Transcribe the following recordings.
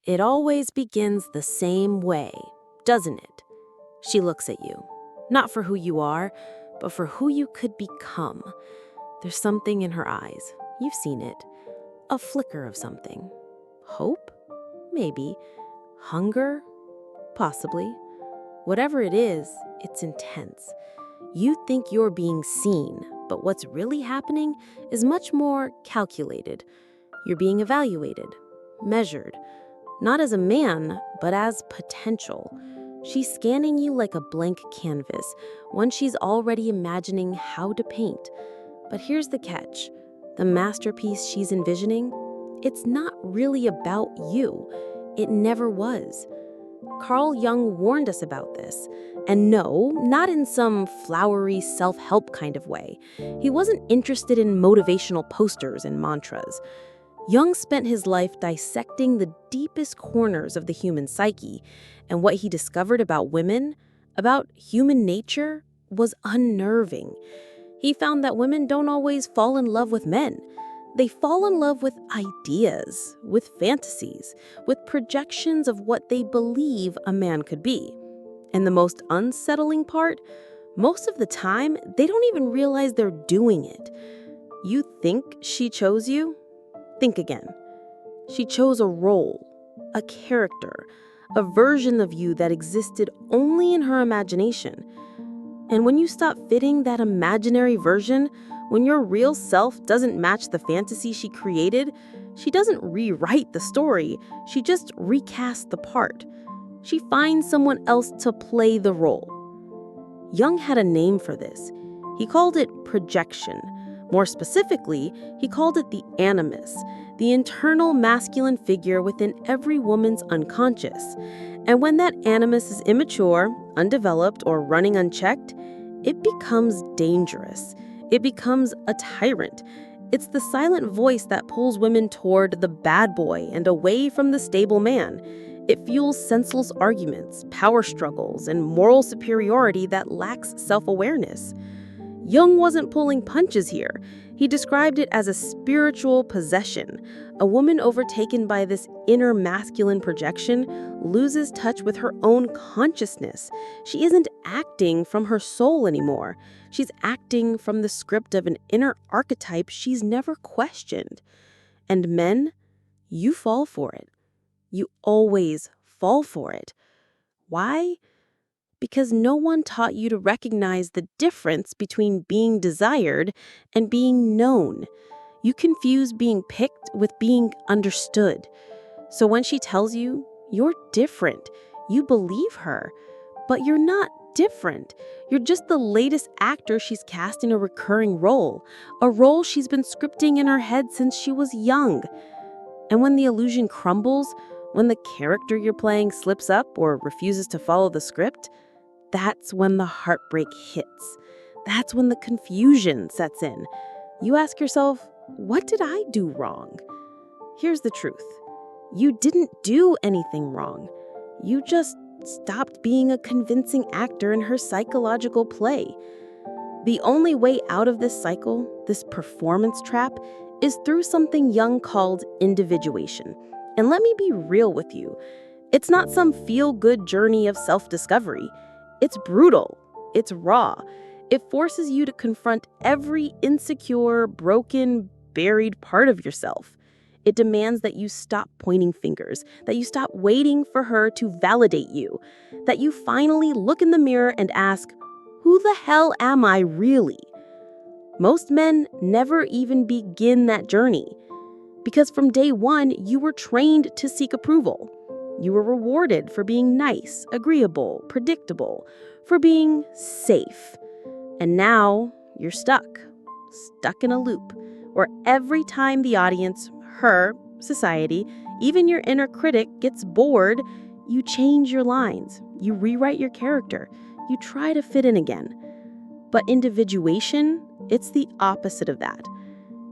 It always begins the same way, doesn't it? She looks at you, not for who you are, but for who you could become. There's something in her eyes. You've seen it. A flicker of something. Hope? Maybe. Hunger? Possibly. Whatever it is, it's intense. You think you're being seen, but what's really happening is much more calculated. You're being evaluated, measured, not as a man, but as potential. She's scanning you like a blank canvas, one she's already imagining how to paint. But here's the catch. The masterpiece she's envisioning, it's not really about you. It never was. Carl Jung warned us about this. And no, not in some flowery self-help kind of way. He wasn't interested in motivational posters and mantras. Jung spent his life dissecting the deepest corners of the human psyche, and what he discovered about women, about human nature, was unnerving. He found that women don't always fall in love with men. They fall in love with ideas, with fantasies, with projections of what they believe a man could be. And the most unsettling part, most of the time, they don't even realize they're doing it. You think she chose you? Think again. She chose a role, a character, a version of you that existed only in her imagination. And when you stop fitting that imaginary version, when your real self doesn't match the fantasy she created, she doesn't rewrite the story, she just recasts the part. She finds someone else to play the role. Jung had a name for this. He called it projection. More specifically, he called it the animus, the internal masculine figure within every woman's unconscious. And when that animus is immature, undeveloped, or running unchecked, it becomes dangerous. It becomes a tyrant. It's the silent voice that pulls women toward the bad boy and away from the stable man. It fuels senseless arguments, power struggles, and moral superiority that lacks self-awareness. Jung wasn't pulling punches here. He described it as a spiritual possession. A woman overtaken by this inner masculine projection loses touch with her own consciousness. She isn't acting from her soul anymore. She's acting from the script of an inner archetype she's never questioned. And men, you fall for it. You always fall for it. Why? Because no one taught you to recognize the difference between being desired and being known. You confuse being picked with being understood. So when she tells you, you're different, you believe her. But you're not different. You're just the latest actor she's cast in a recurring role, a role she's been scripting in her head since she was young. And when the illusion crumbles, when the character you're playing slips up or refuses to follow the script, that's when the heartbreak hits. That's when the confusion sets in. You ask yourself, what did I do wrong? Here's the truth. You didn't do anything wrong. You just stopped being a convincing actor in her psychological play. The only way out of this cycle, this performance trap, is through something Jung called individuation. And let me be real with you. It's not some feel-good journey of self-discovery. It's brutal. It's raw. It forces you to confront every insecure, broken, buried part of yourself. It demands that you stop pointing fingers, that you stop waiting for her to validate you, that you finally look in the mirror and ask, who the hell am I really? Most men never even begin that journey. Because from day one, you were trained to seek approval. You were rewarded for being nice, agreeable, predictable, for being safe. And now you're stuck in a loop, where every time the audience, her, society, even your inner critic gets bored, you change your lines, you rewrite your character, you try to fit in again. But individuation, it's the opposite of that.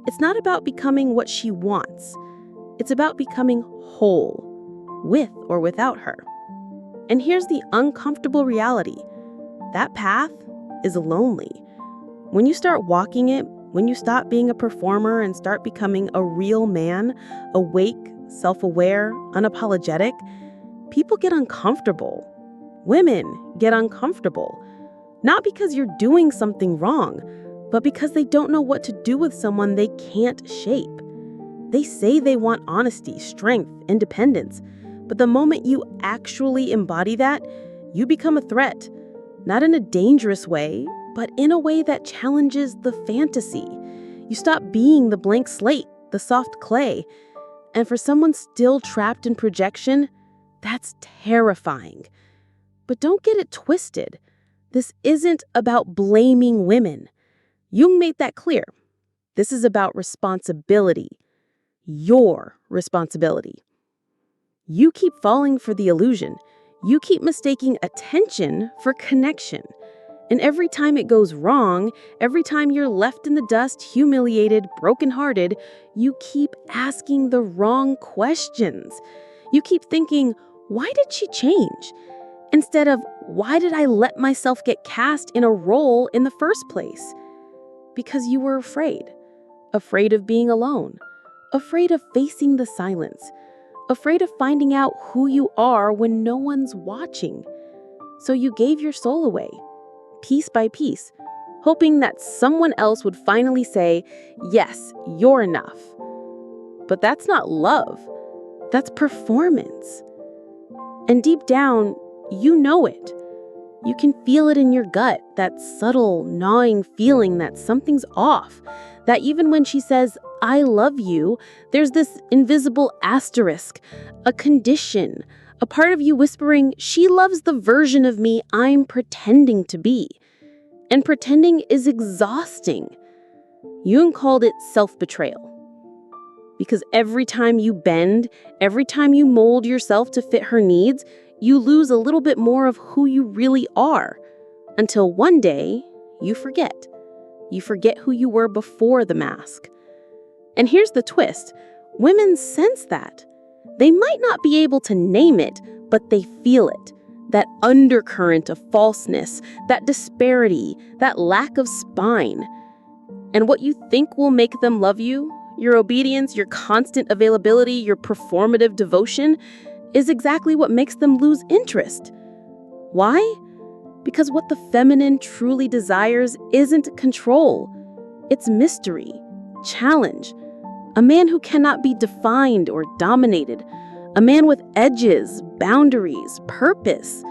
It's not about becoming what she wants. It's about becoming whole, with or without her. And here's the uncomfortable reality. That path is lonely. When you start walking it, when you stop being a performer and start becoming a real man, awake, self-aware, unapologetic, people get uncomfortable. Women get uncomfortable. Not because you're doing something wrong, but because they don't know what to do with someone they can't shape. They say they want honesty, strength, independence, but the moment you actually embody that, you become a threat. Not in a dangerous way, but in a way that challenges the fantasy. You stop being the blank slate, the soft clay. And for someone still trapped in projection, that's terrifying. But don't get it twisted. This isn't about blaming women. Jung made that clear. This is about responsibility. Your responsibility. You keep falling for the illusion. You keep mistaking attention for connection. And every time it goes wrong, every time you're left in the dust, humiliated, brokenhearted, you keep asking the wrong questions. You keep thinking, why did she change? Instead of, why did I let myself get cast in a role in the first place? Because you were afraid. Afraid of being alone. Afraid of facing the silence. Afraid of finding out who you are when no one's watching. So you gave your soul away, piece by piece, hoping that someone else would finally say, yes, you're enough. But that's not love. That's performance. And deep down, you know it. You can feel it in your gut, that subtle, gnawing feeling that something's off. That even when she says, I love you, there's this invisible asterisk, a condition, a part of you whispering, she loves the version of me I'm pretending to be. And pretending is exhausting. Jung called it self-betrayal. Because every time you bend, every time you mold yourself to fit her needs, you lose a little bit more of who you really are. Until one day, you forget. You forget who you were before the mask. And here's the twist. Women sense that. They might not be able to name it, but they feel it. That undercurrent of falseness, that disparity, that lack of spine. And what you think will make them love you, your obedience, your constant availability, your performative devotion, is exactly what makes them lose interest. Why? Because what the feminine truly desires isn't control. It's mystery, challenge. A man who cannot be defined or dominated. A man with edges, boundaries, purpose.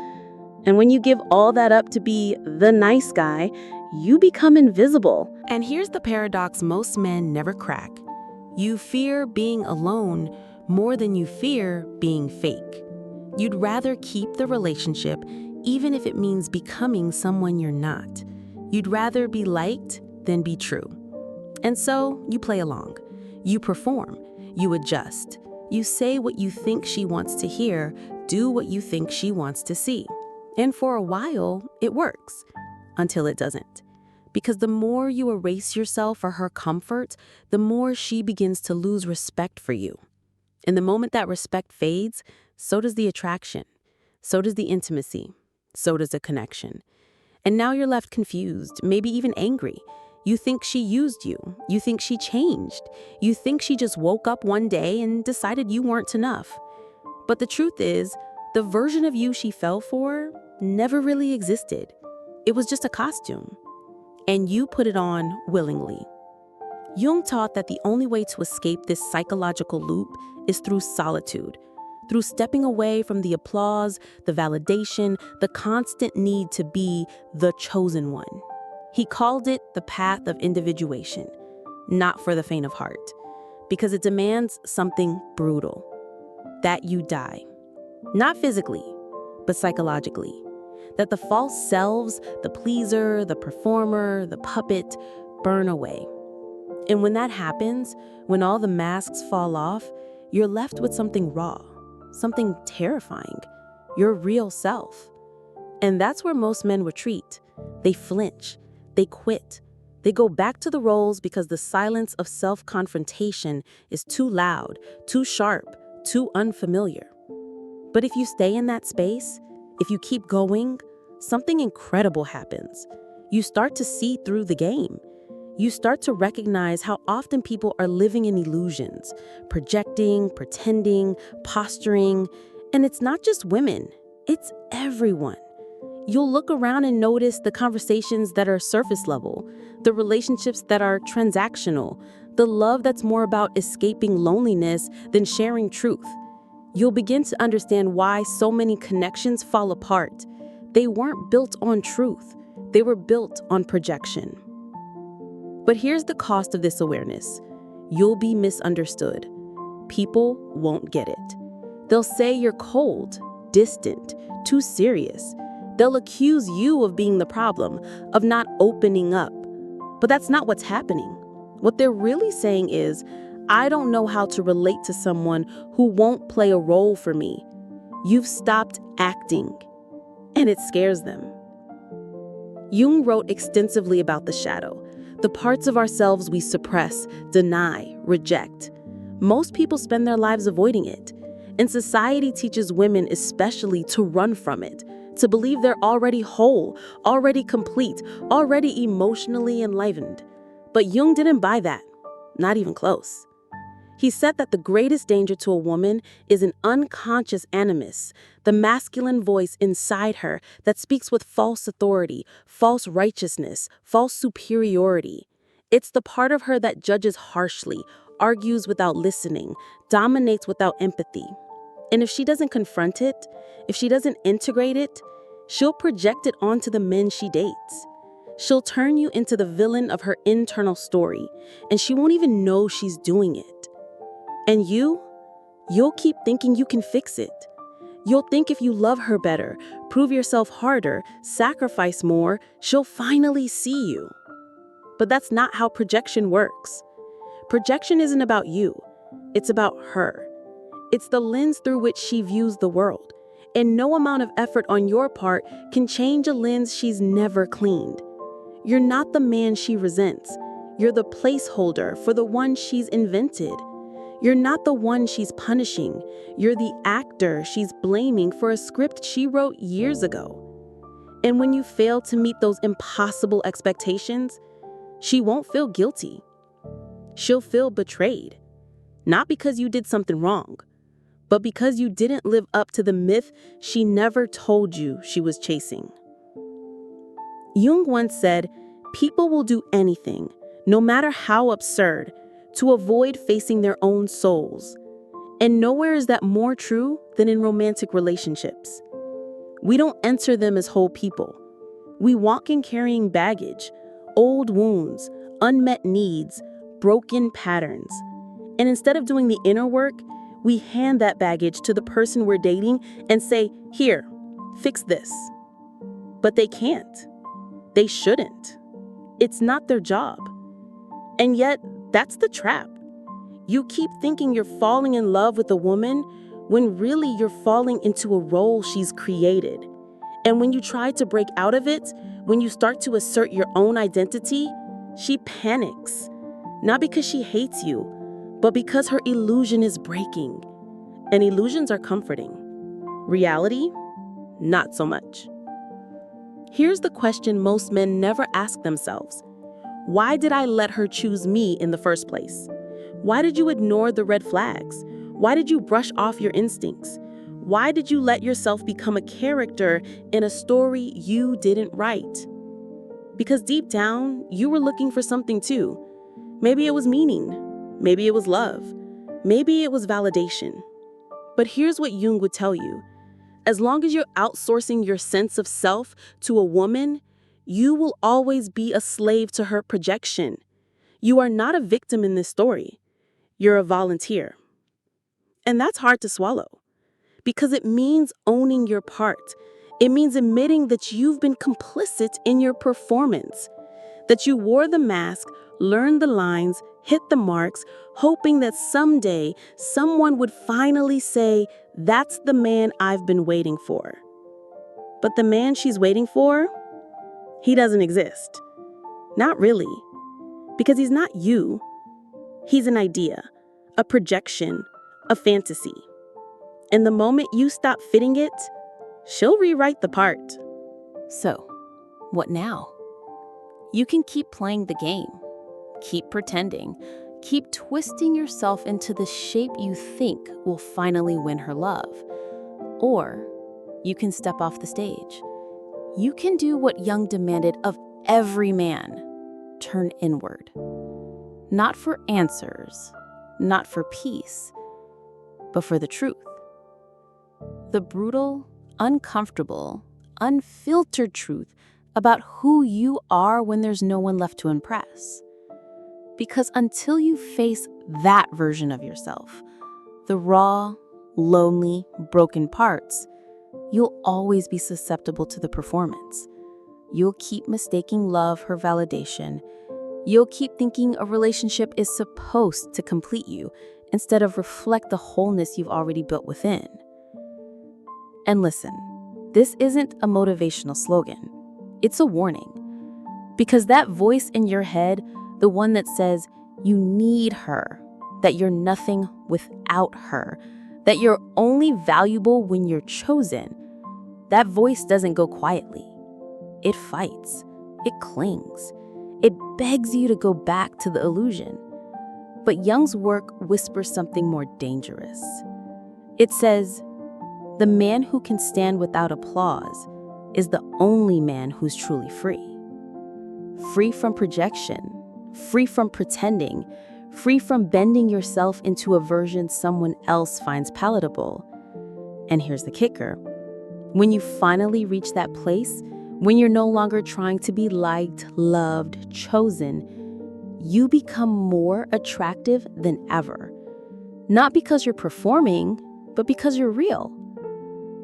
And when you give all that up to be the nice guy, you become invisible. And here's the paradox most men never crack. You fear being alone more than you fear being fake. You'd rather keep the relationship even if it means becoming someone you're not. You'd rather be liked than be true. And so you play along. You perform. You adjust. You say what you think she wants to hear, do what you think she wants to see. And for a while, it works. Until it doesn't. Because the more you erase yourself for her comfort, the more she begins to lose respect for you. And the moment that respect fades, so does the attraction. So does the intimacy. So does the connection. And now you're left confused, maybe even angry. You think she used you. You think she changed. You think she just woke up one day and decided you weren't enough. But the truth is, the version of you she fell for never really existed. It was just a costume. And you put it on willingly. Jung taught that the only way to escape this psychological loop is through solitude, through stepping away from the applause, the validation, the constant need to be the chosen one. He called it the path of individuation, not for the faint of heart, because it demands something brutal, that you die, not physically, but psychologically. That the false selves, the pleaser, the performer, the puppet, burn away. And when that happens, when all the masks fall off, you're left with something raw, something terrifying, your real self. And that's where most men retreat. They flinch, they quit, they go back to the roles because the silence of self-confrontation is too loud, too sharp, too unfamiliar. But if you stay in that space, if you keep going, something incredible happens. You start to see through the game. You start to recognize how often people are living in illusions, projecting, pretending, posturing, and it's not just women, it's everyone. You'll look around and notice the conversations that are surface level, the relationships that are transactional, the love that's more about escaping loneliness than sharing truth. You'll begin to understand why so many connections fall apart. They weren't built on truth, they were built on projection. But here's the cost of this awareness. You'll be misunderstood. People won't get it. They'll say you're cold, distant, too serious. They'll accuse you of being the problem, of not opening up. But that's not what's happening. What they're really saying is, I don't know how to relate to someone who won't play a role for me. You've stopped acting. And it scares them. Jung wrote extensively about the shadow, the parts of ourselves we suppress, deny, reject. Most people spend their lives avoiding it. And society teaches women especially to run from it, to believe they're already whole, already complete, already emotionally enlivened. But Jung didn't buy that, not even close. He said that the greatest danger to a woman is an unconscious animus, the masculine voice inside her that speaks with false authority, false righteousness, false superiority. It's the part of her that judges harshly, argues without listening, dominates without empathy. And if she doesn't confront it, if she doesn't integrate it, she'll project it onto the men she dates. She'll turn you into the villain of her internal story, and she won't even know she's doing it. And you'll keep thinking you can fix it. You'll think if you love her better, prove yourself harder, sacrifice more, she'll finally see you. But that's not how projection works. Projection isn't about you. It's about her. It's the lens through which she views the world. And no amount of effort on your part can change a lens she's never cleaned. You're not the man she resents. You're the placeholder for the one she's invented. You're not the one she's punishing. You're the actor she's blaming for a script she wrote years ago. And when you fail to meet those impossible expectations, she won't feel guilty. She'll feel betrayed. Not because you did something wrong, but because you didn't live up to the myth she never told you she was chasing. Jung once said, people will do anything, no matter how absurd, to avoid facing their own souls. And nowhere is that more true than in romantic relationships. We don't enter them as whole people. We walk in carrying baggage, old wounds, unmet needs, broken patterns. And instead of doing the inner work, we hand that baggage to the person we're dating and say, here, fix this. But they can't. They shouldn't. It's not their job. And yet, that's the trap. You keep thinking you're falling in love with a woman when really you're falling into a role she's created. And when you try to break out of it, when you start to assert your own identity, she panics. Not because she hates you, but because her illusion is breaking. And illusions are comforting. Reality, not so much. Here's the question most men never ask themselves. Why did I let her choose me in the first place? Why did you ignore the red flags? Why did you brush off your instincts? Why did you let yourself become a character in a story you didn't write? Because deep down, you were looking for something too. Maybe it was meaning. Maybe it was love. Maybe it was validation. But here's what Jung would tell you. As long as you're outsourcing your sense of self to a woman, you will always be a slave to her projection. You are not a victim in this story. You're a volunteer. And that's hard to swallow because it means owning your part. It means admitting that you've been complicit in your performance, that you wore the mask, learned the lines, hit the marks, hoping that someday someone would finally say, that's the man I've been waiting for. But the man she's waiting for, he doesn't exist. Not really. Because he's not you. He's an idea, a projection, a fantasy. And the moment you stop fitting it, she'll rewrite the part. So, what now? You can keep playing the game, keep pretending, keep twisting yourself into the shape you think will finally win her love. Or you can step off the stage. You can do what Jung demanded of every man: turn inward. Not for answers, not for peace, but for the truth. The brutal, uncomfortable, unfiltered truth about who you are when there's no one left to impress. Because until you face that version of yourself, the raw, lonely, broken parts, you'll always be susceptible to the performance. You'll keep mistaking love for validation. You'll keep thinking a relationship is supposed to complete you instead of reflect the wholeness you've already built within. And listen, this isn't a motivational slogan. It's a warning. Because that voice in your head, the one that says you need her, that you're nothing without her, that you're only valuable when you're chosen, that voice doesn't go quietly. It fights. It clings. It begs you to go back to the illusion. But Jung's work whispers something more dangerous. It says, the man who can stand without applause is the only man who's truly free. Free from projection, free from pretending, free from bending yourself into a version someone else finds palatable. And here's the kicker. When you finally reach that place, when you're no longer trying to be liked, loved, chosen, you become more attractive than ever. Not because you're performing, but because you're real.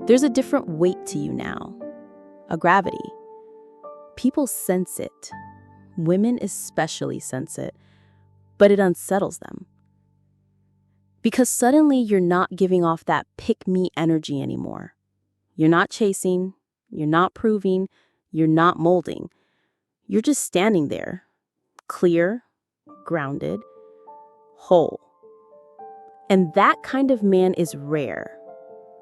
There's a different weight to you now, a gravity. People sense it. Women especially sense it, but it unsettles them. Because suddenly you're not giving off that pick-me energy anymore. You're not chasing, you're not proving, you're not molding. You're just standing there, clear, grounded, whole. And that kind of man is rare.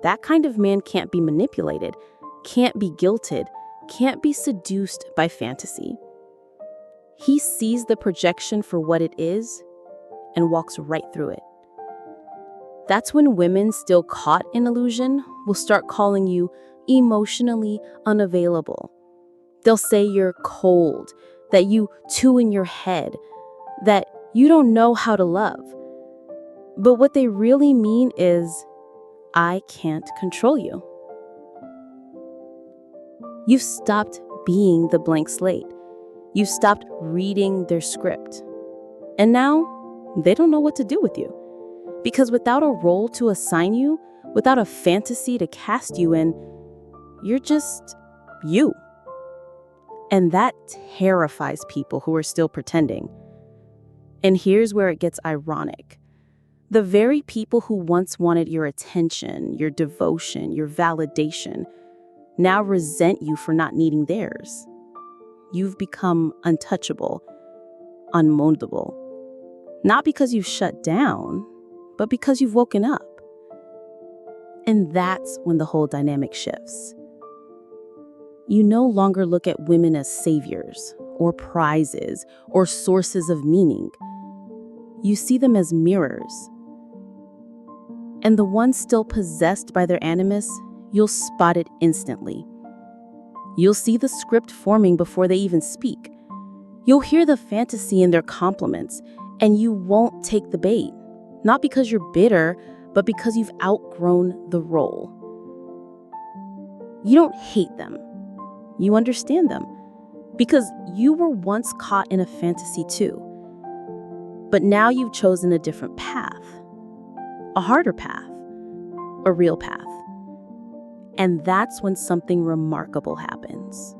That kind of man can't be manipulated, can't be guilted, can't be seduced by fantasy. He sees the projection for what it is and walks right through it. That's when women still caught in illusion will start calling you emotionally unavailable. They'll say you're cold, that you too in your head, that you don't know how to love. But what they really mean is, I can't control you. You've stopped being the blank slate. You've stopped reading their script. And now, they don't know what to do with you. Because without a role to assign you, without a fantasy to cast you in, you're just you. And that terrifies people who are still pretending. And here's where it gets ironic. The very people who once wanted your attention, your devotion, your validation, now resent you for not needing theirs. You've become untouchable, unmoldable. Not because you've shut down, but because you've woken up. And that's when the whole dynamic shifts. You no longer look at women as saviors, or prizes, or sources of meaning. You see them as mirrors. And the ones still possessed by their animus, you'll spot it instantly. You'll see the script forming before they even speak. You'll hear the fantasy in their compliments, and you won't take the bait. Not because you're bitter, but because you've outgrown the role. You don't hate them. You understand them. Because you were once caught in a fantasy too. But now you've chosen a different path. A harder path. A real path. And that's when something remarkable happens.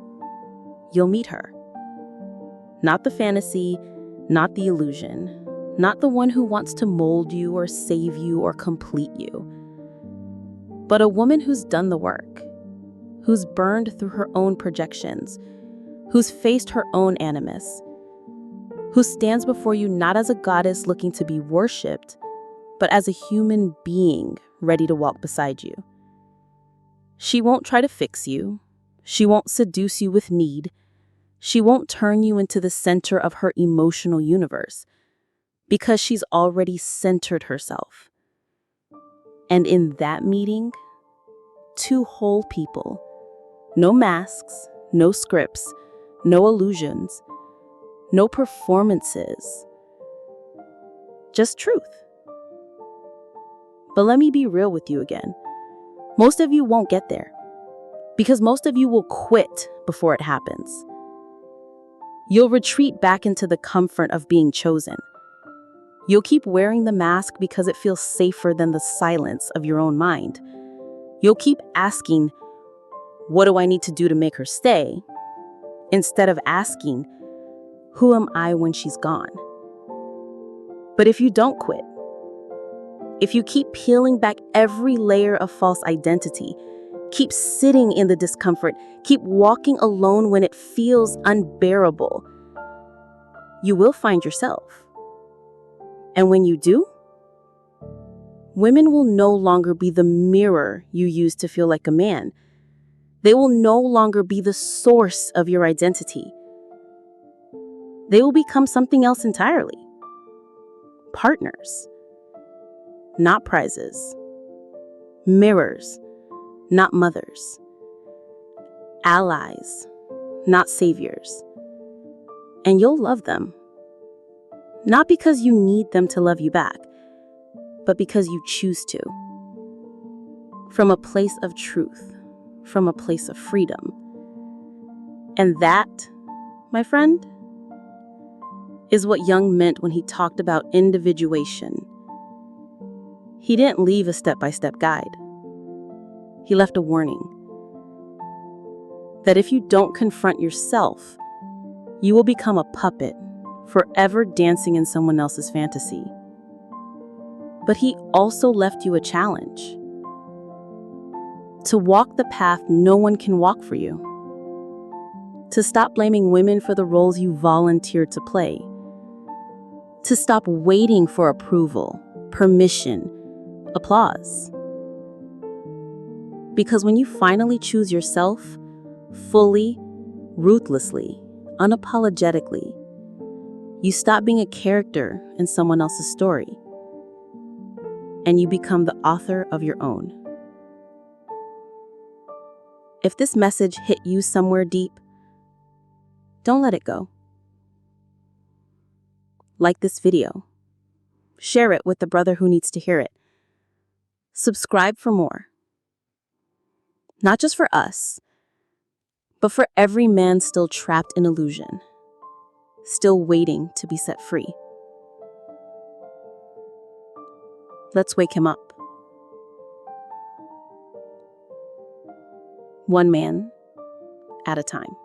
You'll meet her. Not the fantasy, not the illusion, not the one who wants to mold you or save you or complete you, but a woman who's done the work, who's burned through her own projections, who's faced her own animus, who stands before you not as a goddess looking to be worshipped, but as a human being ready to walk beside you. She won't try to fix you. She won't seduce you with need. She won't turn you into the center of her emotional universe because she's already centered herself. And in that meeting, two whole people, no masks, no scripts, no illusions, no performances, just truth. But let me be real with you again. Most of you won't get there because most of you will quit before it happens. You'll retreat back into the comfort of being chosen. You'll keep wearing the mask because it feels safer than the silence of your own mind. You'll keep asking, what do I need to do to make her stay? Instead of asking, who am I when she's gone? But if you don't quit, if you keep peeling back every layer of false identity, keep sitting in the discomfort, keep walking alone when it feels unbearable, you will find yourself. And when you do, women will no longer be the mirror you use to feel like a man. They will no longer be the source of your identity. They will become something else entirely. Partners, not prizes. Mirrors, not mothers. Allies, not saviors. And you'll love them. Not because you need them to love you back, but because you choose to. From a place of truth, from a place of freedom. And that, my friend, is what Jung meant when he talked about individuation. He didn't leave a step-by-step guide. He left a warning that if you don't confront yourself, you will become a puppet, forever dancing in someone else's fantasy. But he also left you a challenge to walk the path no one can walk for you, to stop blaming women for the roles you volunteered to play, to stop waiting for approval, permission, applause. Because when you finally choose yourself, fully, ruthlessly, unapologetically, you stop being a character in someone else's story, and you become the author of your own. If this message hit you somewhere deep, don't let it go. Like this video. Share it with the brother who needs to hear it. Subscribe for more. Not just for us, but for every man still trapped in illusion, still waiting to be set free. Let's wake him up. One man at a time.